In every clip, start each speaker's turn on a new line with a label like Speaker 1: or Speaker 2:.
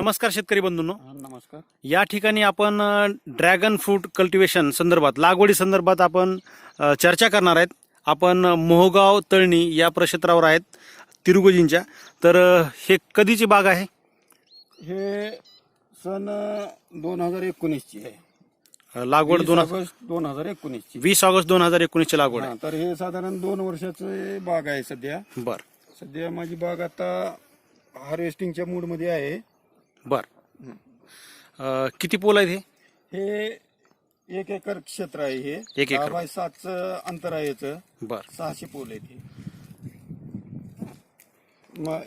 Speaker 1: नमस्कार शेतकरी बंधूंनो.
Speaker 2: नमस्कार.
Speaker 1: या ठिकाणी आपण ड्रॅगन फ्रूट कल्टिवेशन संदर्भात, लागवडी संदर्भात आपण चर्चा करणार आहेत. आपण मोहगाव तळणी या प्रक्षेत्रावर आहेत, तिरुगोजींच्या. तर हे कधीची बाग आहे?
Speaker 2: हे सन 2019 ची आहे.
Speaker 1: लागवड
Speaker 2: 20 ऑगस्ट 2019 ची.
Speaker 1: 20 ऑगस्ट 2019 ची लागवड आहे.
Speaker 2: तर हे साधारण 2 वर्षाचे बाग आहे सध्या.
Speaker 1: बर.
Speaker 2: सध्या माझी बाग आता हार्वेस्टिंगच्या मूड मध्ये आहे.
Speaker 1: बर. किती पोल आहेत हे?
Speaker 2: हे 1 एकर क्षेत्र आहे. हे
Speaker 1: 1 एकर.
Speaker 2: 6x7 अंतर आहे याचं.
Speaker 1: बर.
Speaker 2: 600 पोल आहेत हे.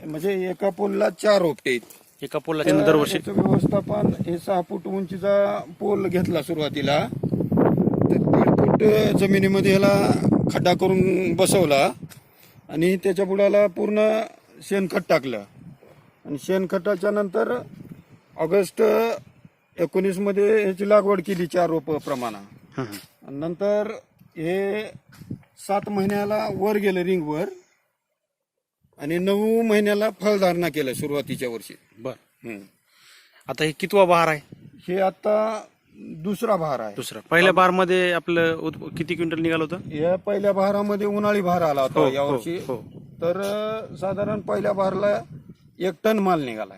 Speaker 2: म्हणजे एका पोलला 4 रोपटे आहेत.
Speaker 1: एका पोलाच्या दरवर्षी
Speaker 2: व्यवस्थापन हे 6 फूट उंचीचा पोल घेतला सुरुवातीला, तर 1.5 फूट जमिनीमध्ये ह्याला खड्डा करून बसवला आणि त्याच्या बुडाला पूर्ण शेणखत टाकलं. आणि शेणखताच्या नंतर ऑगस्ट 19 मध्ये ह्याची लागवड केली 4 रोप प्रमाणात. नंतर हे 7 महिन्याला वर गेलं रिंगवर आणि 9 महिन्याला फळधारणा केलं सुरुवातीच्या वर्षी.
Speaker 1: बर. आता हे कितवा बहार आहे?
Speaker 2: हे आता दुसरा बहार आहे.
Speaker 1: दुसरा. पहिल्या बहार मध्ये आपलं किती क्विंटल निघालं होतं?
Speaker 2: या पहिल्या बहारामध्ये उन्हाळी बहार आला होता यावर्षी. तर साधारण पहिल्या बहारला 1 टन माल निघाला.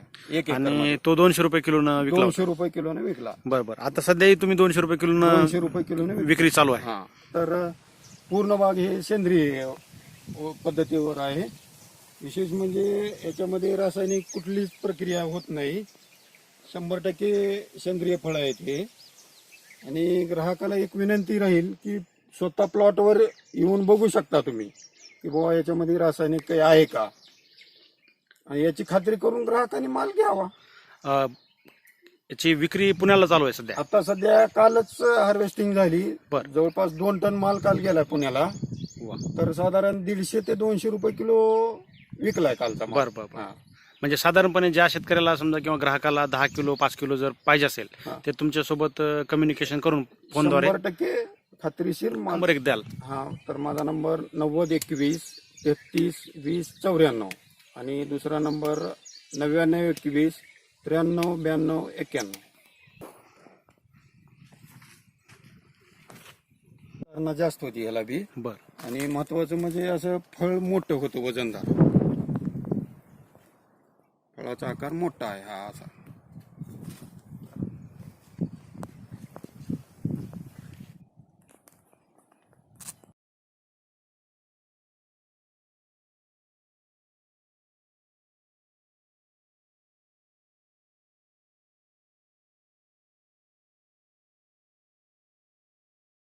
Speaker 1: आणि तो 200 रुपये किलोनं विकला.
Speaker 2: 200 रुपये किलोने विकला.
Speaker 1: बरोबर. आता सध्याही तुम्ही 200 रुपये किलोनं
Speaker 2: 200 रुपये किलोने
Speaker 1: विक्री चालू आहे.
Speaker 2: हा. तर पूर्ण बाग हे सेंद्रिय पद्धतीवर आहे. विशेष म्हणजे याच्यामध्ये रासायनिक कुठलीच प्रक्रिया होत नाही. 100% सेंद्रिय फळ आहेत हे. आणि ग्राहकाला एक विनंती राहील की स्वतः प्लॉटवर येऊन बघू शकता तुम्ही की बाबा याच्यामध्ये रासायनिक काही आहे का, आणि याची खात्री करून ग्राहकांनी माल घ्यावा.
Speaker 1: याची विक्री पुण्याला चालू आहे सध्या.
Speaker 2: आता सध्या कालच हार्वेस्टिंग झाली.
Speaker 1: बर.
Speaker 2: जवळपास 2 टन माल काल गेलाय पुण्याला. तर साधारण 150 ते 200 रुपये किलो विकलाय कालचा माल.
Speaker 1: बर. म्हणजे साधारणपणे ज्या शेतकऱ्याला समजा किंवा ग्राहकाला 10 किलो 5 किलो जर पाहिजे असेल ते तुमच्यासोबत कम्युनिकेशन करून फोनद्वारे
Speaker 2: 100% खात्रीशीर माल.
Speaker 1: नंबर एक द्याल.
Speaker 2: हा. तर माझा नंबर 90 21 33 20 94 आणि दुसरा नंबर 99 21 93 92 91. जास्त होती ह्याला बी.
Speaker 1: बर.
Speaker 2: आणि महत्वाचं म्हणजे असं फळ मोठं होतं, वजनदार. फळाचा आकार मोठा आहे हा असा.